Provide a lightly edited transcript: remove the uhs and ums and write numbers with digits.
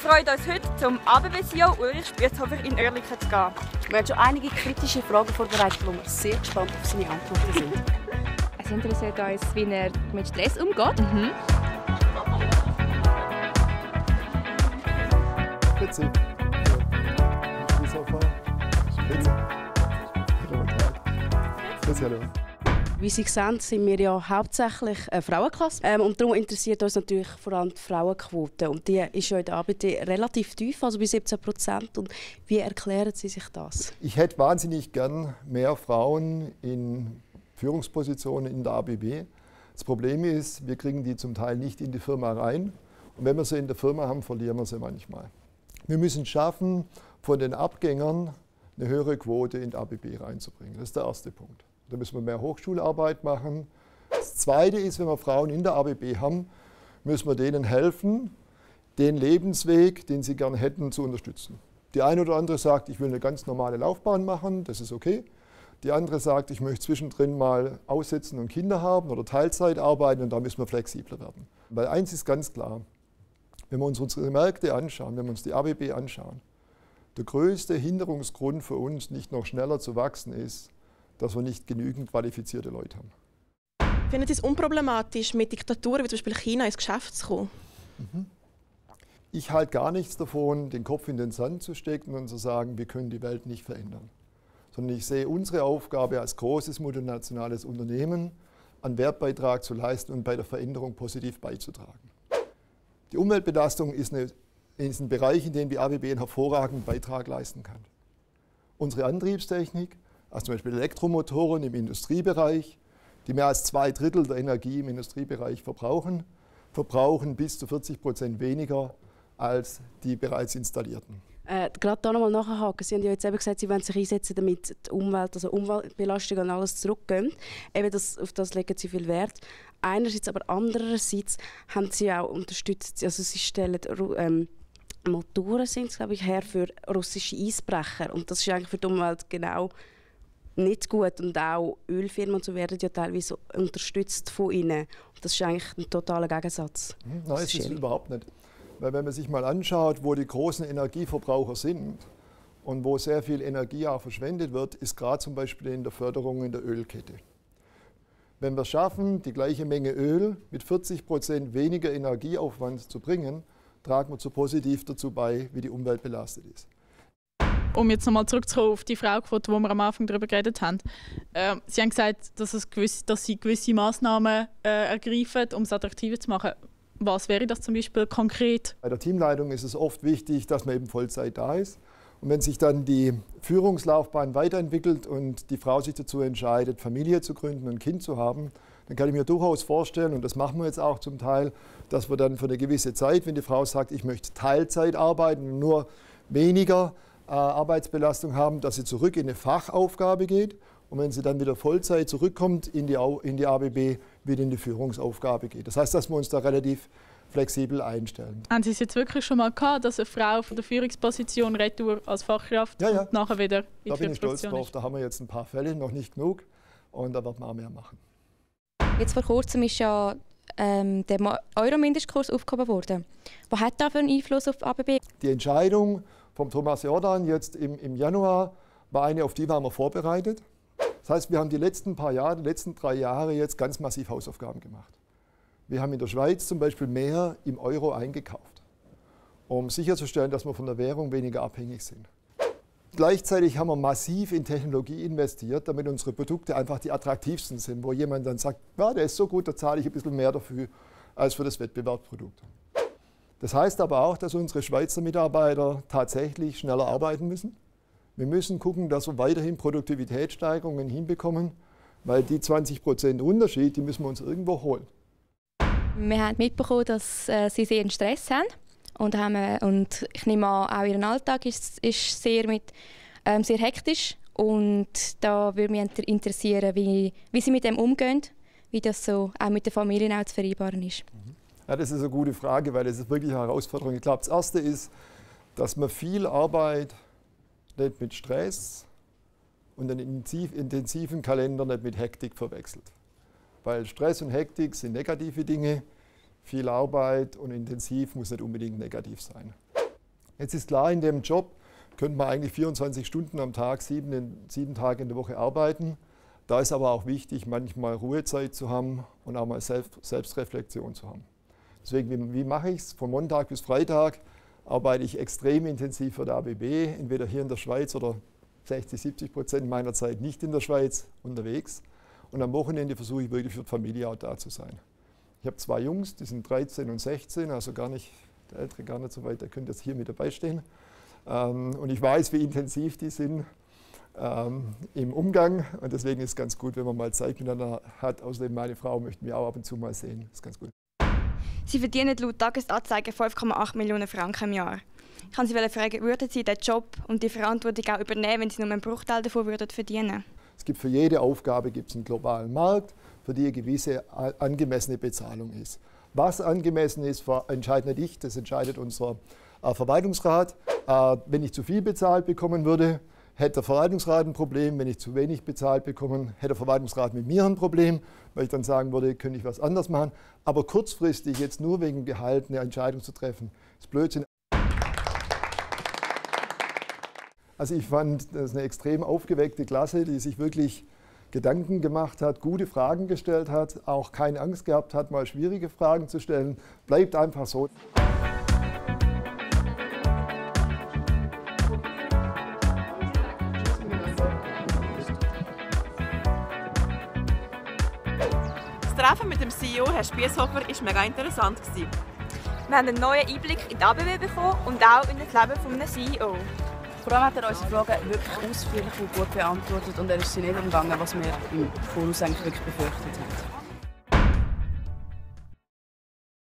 freuen uns heute, zum ABB-CEO Ulrich Spiesshofer in Oerlikon zu gehen. Wir haben schon einige kritische Fragen vorbereitet, wo wir sehr gespannt auf seine Antworten sind. Es interessiert uns, wie er mit Stress umgeht. Spitze. Hallo. Wie Sie sehen, sind wir ja hauptsächlich eine Frauenklasse. Und darum interessiert uns natürlich vor allem die Frauenquote. Und die ist ja in der ABB relativ tief, also bei 17%. Und wie erklären Sie sich das? Ich hätte wahnsinnig gern mehr Frauen in Führungspositionen in der ABB. Das Problem ist, wir kriegen die zum Teil nicht in die Firma rein. Und wenn wir sie in der Firma haben, verlieren wir sie manchmal. Wir müssen es schaffen, von den Abgängern eine höhere Quote in die ABB reinzubringen. Das ist der erste Punkt. Da müssen wir mehr Hochschularbeit machen. Das Zweite ist, wenn wir Frauen in der ABB haben, müssen wir denen helfen, den Lebensweg, den sie gerne hätten, zu unterstützen. Die eine oder andere sagt, ich will eine ganz normale Laufbahn machen, das ist okay. Die andere sagt, ich möchte zwischendrin mal aussetzen und Kinder haben oder Teilzeit arbeiten und da müssen wir flexibler werden. Weil eins ist ganz klar, wenn wir uns unsere Märkte anschauen, wenn wir uns die ABB anschauen, der größte Hinderungsgrund für uns, nicht noch schneller zu wachsen, ist, dass wir nicht genügend qualifizierte Leute haben. Finden Sie es unproblematisch, mit Diktaturen wie zum Beispiel China ins Geschäft zu kommen? Ich halte gar nichts davon, den Kopf in den Sand zu stecken und zu sagen, wir können die Welt nicht verändern. Sondern ich sehe unsere Aufgabe als großes multinationales Unternehmen, einen Wertbeitrag zu leisten und bei der Veränderung positiv beizutragen. Die Umweltbelastung ist ein Bereich, in dem die ABB einen hervorragenden Beitrag leisten kann. Unsere Antriebstechnik, also zum Beispiel Elektromotoren im Industriebereich, die mehr als 2/3 der Energie im Industriebereich verbrauchen bis zu 40% weniger als die bereits installierten. Gerade da nochmal nachhaken. Sie haben ja jetzt eben gesagt, Sie wollen sich einsetzen, damit die Umwelt, also Umweltbelastung und alles zurückgehen. Eben auf das legen Sie viel Wert. Einerseits, aber andererseits haben Sie auch unterstützt, also Sie stellen Motoren sind, glaube ich, her für russische Eisbrecher. Und das ist eigentlich für die Umwelt genau nicht gut. Und auch Ölfirmen und so werden ja teilweise unterstützt von ihnen. Und das ist eigentlich ein totaler Gegensatz. Nein, das ist überhaupt nicht. Weil wenn man sich mal anschaut, wo die großen Energieverbraucher sind und wo sehr viel Energie auch verschwendet wird, ist gerade zum Beispiel in der Förderung in der Ölkette. Wenn wir es schaffen, die gleiche Menge Öl mit 40% weniger Energieaufwand zu bringen, tragen wir so positiv dazu bei, wie die Umwelt belastet ist. Um jetzt nochmal zurückzukommen auf die Frauenquote, wo wir am Anfang darüber geredet haben. Sie haben gesagt, dass Sie gewisse Massnahmen ergreifen, um es attraktiver zu machen. Was wäre das zum Beispiel konkret? Bei der Teamleitung ist es oft wichtig, dass man eben Vollzeit da ist. Und wenn sich dann die Führungslaufbahn weiterentwickelt und die Frau sich dazu entscheidet, Familie zu gründen und ein Kind zu haben, dann kann ich mir durchaus vorstellen, und das machen wir jetzt auch zum Teil, dass wir dann für eine gewisse Zeit, wenn die Frau sagt, ich möchte Teilzeit arbeiten und nur weniger Arbeitsbelastung haben, dass sie zurück in eine Fachaufgabe geht. Und wenn sie dann wieder Vollzeit zurückkommt in die ABB, wieder in die Führungsaufgabe geht. Das heißt, dass wir uns da relativ flexibel einstellen. Haben Sie es jetzt wirklich schon mal gehabt, dass eine Frau von der Führungsposition retour als Fachkraft und nachher wieder in die Führungsposition ist? Da bin ich stolz drauf. Da haben wir jetzt ein paar Fälle, noch nicht genug. Und da wird man auch mehr machen. Jetzt vor kurzem ist ja der Euro-Mindestkurs aufgehoben worden. Was hat das für einen Einfluss auf die ABB? Die Entscheidung von Thomas Jordan jetzt im Januar war eine, auf die waren wir vorbereitet. Das heißt, wir haben die letzten 3 Jahre jetzt ganz massiv Hausaufgaben gemacht. Wir haben in der Schweiz zum Beispiel mehr im Euro eingekauft, um sicherzustellen, dass wir von der Währung weniger abhängig sind. Gleichzeitig haben wir massiv in Technologie investiert, damit unsere Produkte einfach die attraktivsten sind, wo jemand dann sagt, ja, der ist so gut, da zahle ich ein bisschen mehr dafür als für das Wettbewerbsprodukt. Das heißt aber auch, dass unsere Schweizer Mitarbeiter tatsächlich schneller arbeiten müssen. Wir müssen gucken, dass wir weiterhin Produktivitätssteigerungen hinbekommen, weil die 20% Unterschied, die müssen wir uns irgendwo holen. Wir haben mitbekommen, dass Sie sehr einen Stress haben. Und ich nehme an, auch Ihr Alltag ist sehr hektisch. Und da würde mich interessieren, wie Sie mit dem umgehen, wie das so auch mit der Familie auch zu vereinbaren ist. Ja, das ist eine gute Frage, weil das ist wirklich eine Herausforderung. Ich glaube, das Erste ist, dass man viel Arbeit nicht mit Stress und einen intensiven Kalender nicht mit Hektik verwechselt. Weil Stress und Hektik sind negative Dinge. Viel Arbeit und intensiv muss nicht unbedingt negativ sein. Jetzt ist klar, in dem Job könnte man eigentlich 24 Stunden am Tag, 7 Tage in der Woche arbeiten. Da ist aber auch wichtig, manchmal Ruhezeit zu haben und auch mal Selbstreflexion zu haben. Deswegen, wie mache ich es? Von Montag bis Freitag arbeite ich extrem intensiv für die ABB, entweder hier in der Schweiz oder 60-70% meiner Zeit nicht in der Schweiz unterwegs. Und am Wochenende versuche ich wirklich für die Familie auch da zu sein. Ich habe 2 Jungs, die sind 13 und 16, also der Ältere gar nicht so weit, der könnte jetzt hier mit dabei stehen. Und ich weiß, wie intensiv die sind im Umgang. Und deswegen ist es ganz gut, wenn man mal Zeit miteinander hat. Außerdem, meine Frau möchte mich auch ab und zu mal sehen. Das ist ganz gut. Sie verdienen laut Tagesanzeiger 5,8 Millionen Franken im Jahr. Ich kann Sie fragen, würden Sie diesen Job und die Verantwortung auch übernehmen, wenn Sie nur einen Bruchteil davon verdienen würden? Es gibt für jede Aufgabe einen globalen Markt, für die eine gewisse angemessene Bezahlung ist. Was angemessen ist, entscheidet nicht ich, das entscheidet unser Verwaltungsrat. Wenn ich zu viel bezahlt bekommen würde, hätte der Verwaltungsrat ein Problem. Wenn ich zu wenig bezahlt bekomme, hätte der Verwaltungsrat mit mir ein Problem, weil ich dann sagen würde, könnte ich was anderes machen. Aber kurzfristig jetzt nur wegen Gehalt eine Entscheidung zu treffen, ist Blödsinn. Also ich fand, das ist eine extrem aufgeweckte Klasse, die sich wirklich Gedanken gemacht hat, gute Fragen gestellt hat, auch keine Angst gehabt hat, mal schwierige Fragen zu stellen. Bleibt einfach so. Das Treffen mit dem CEO, Herr Spiesshofer, war mega interessant. Wir haben einen neuen Einblick in die ABB bekommen und auch in das Leben eines CEO. Vor allem hat er unsere Fragen wirklich ausführlich und gut beantwortet und er ist sie nicht umgegangen, was wir im Voraus eigentlich wirklich befürchtet haben.